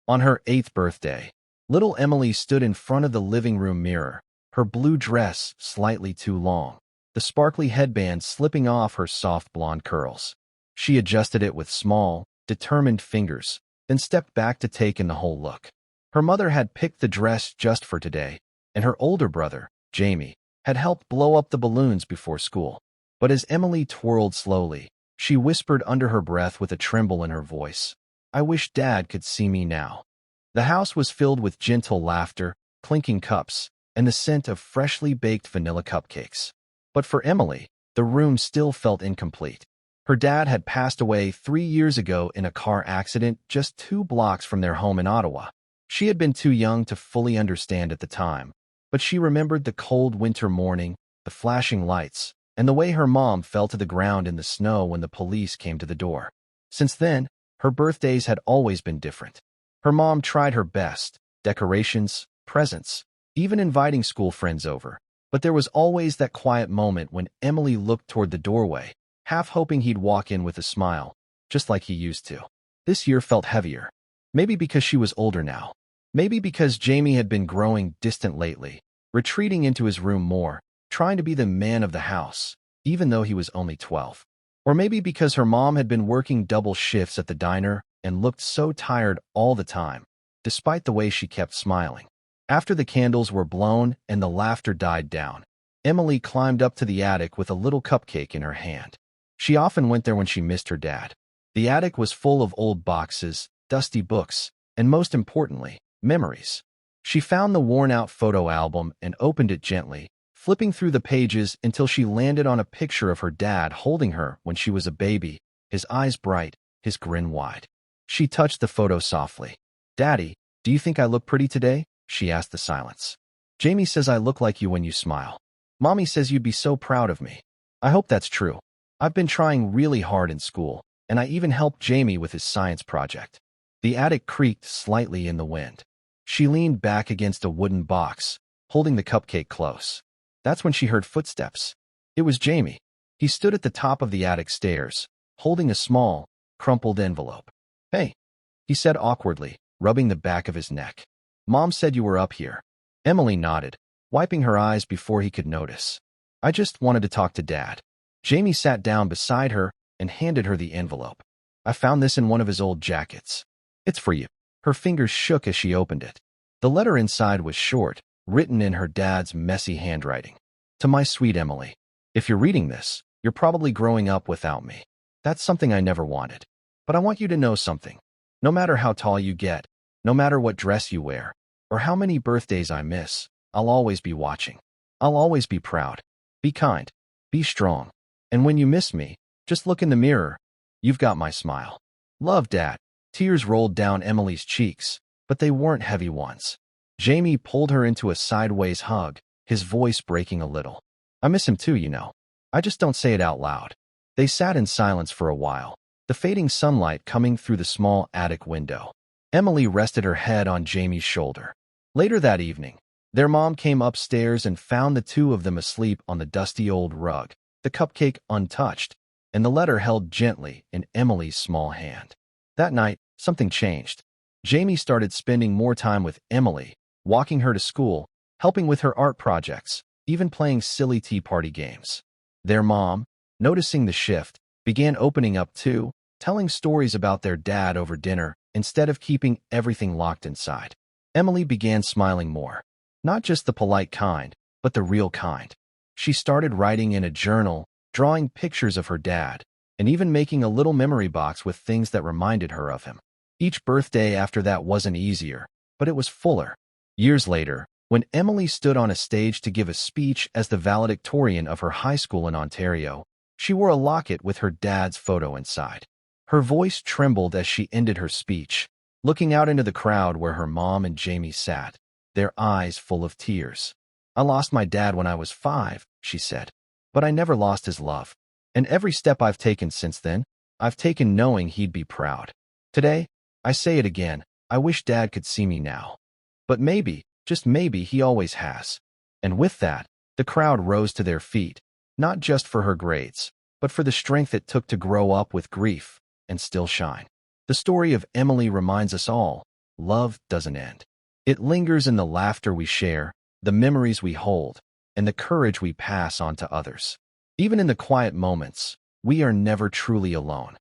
On her 8th birthday, little Emily stood in front of the living room mirror, her blue dress slightly too long, the sparkly headband slipping off her soft blonde curls. She adjusted it with small, determined fingers, then stepped back to take in the whole look. Her mother had picked the dress just for today, and her older brother, Jamie, had helped blow up the balloons before school. But as Emily twirled slowly, she whispered under her breath with a tremble in her voice, "I wish Dad could see me now." The house was filled with gentle laughter, clinking cups, and the scent of freshly baked vanilla cupcakes. But for Emily, the room still felt incomplete. Her dad had passed away 3 years ago in a car accident just 2 blocks from their home in Ottawa. She had been too young to fully understand at the time, but she remembered the cold winter morning, the flashing lights, and the way her mom fell to the ground in the snow when the police came to the door. Since then, her birthdays had always been different. Her mom tried her best, decorations, presents, even inviting school friends over. But there was always that quiet moment when Emily looked toward the doorway, half hoping he'd walk in with a smile, just like he used to. This year felt heavier. Maybe because she was older now. Maybe because Jamie had been growing distant lately, retreating into his room more, trying to be the man of the house, even though he was only 12. Or maybe because her mom had been working double shifts at the diner and looked so tired all the time, despite the way she kept smiling. After the candles were blown and the laughter died down, Emily climbed up to the attic with a little cupcake in her hand. She often went there when she missed her dad. The attic was full of old boxes, dusty books, and most importantly, memories. She found the worn-out photo album and opened it gently, flipping through the pages until she landed on a picture of her dad holding her when she was a baby, his eyes bright, his grin wide. She touched the photo softly. "Daddy, do you think I look pretty today?" she asked the silence. "Jamie says I look like you when you smile. Mommy says you'd be so proud of me. I hope that's true. I've been trying really hard in school, and I even helped Jamie with his science project." The attic creaked slightly in the wind. She leaned back against a wooden box, holding the cupcake close. That's when she heard footsteps. It was Jamie. He stood at the top of the attic stairs, holding a small, crumpled envelope. "Hey," he said awkwardly, rubbing the back of his neck. "Mom said you were up here." Emily nodded, wiping her eyes before he could notice. "I just wanted to talk to Dad." Jamie sat down beside her and handed her the envelope. "I found this in one of his old jackets. It's for you." Her fingers shook as she opened it. The letter inside was short, written in her dad's messy handwriting. "To my sweet Emily, if you're reading this, you're probably growing up without me. That's something I never wanted. But I want you to know something. No matter how tall you get, no matter what dress you wear, or how many birthdays I miss, I'll always be watching. I'll always be proud. Be kind. Be strong. And when you miss me, just look in the mirror. You've got my smile. Love, Dad." Tears rolled down Emily's cheeks, but they weren't heavy ones. Jamie pulled her into a sideways hug, his voice breaking a little. "I miss him too, you know. I just don't say it out loud." They sat in silence for a while, the fading sunlight coming through the small attic window. Emily rested her head on Jamie's shoulder. Later that evening, their mom came upstairs and found the two of them asleep on the dusty old rug, the cupcake untouched, and the letter held gently in Emily's small hand. That night, something changed. Jamie started spending more time with Emily, walking her to school, helping with her art projects, even playing silly tea party games. Their mom, noticing the shift, began opening up too, telling stories about their dad over dinner instead of keeping everything locked inside. Emily began smiling more. Not just the polite kind, but the real kind. She started writing in a journal, drawing pictures of her dad, and even making a little memory box with things that reminded her of him. Each birthday after that wasn't easier, but it was fuller. Years later, when Emily stood on a stage to give a speech as the valedictorian of her high school in Ontario, she wore a locket with her dad's photo inside. Her voice trembled as she ended her speech, looking out into the crowd where her mom and Jamie sat, their eyes full of tears. "I lost my dad when I was 5, she said, "but I never lost his love. And every step I've taken since then, I've taken knowing he'd be proud. Today, I say it again, I wish Dad could see me now. But maybe, just maybe, he always has." And with that, the crowd rose to their feet, not just for her grades, but for the strength it took to grow up with grief and still shine. The story of Emily reminds us all, love doesn't end. It lingers in the laughter we share, the memories we hold, and the courage we pass on to others. Even in the quiet moments, we are never truly alone.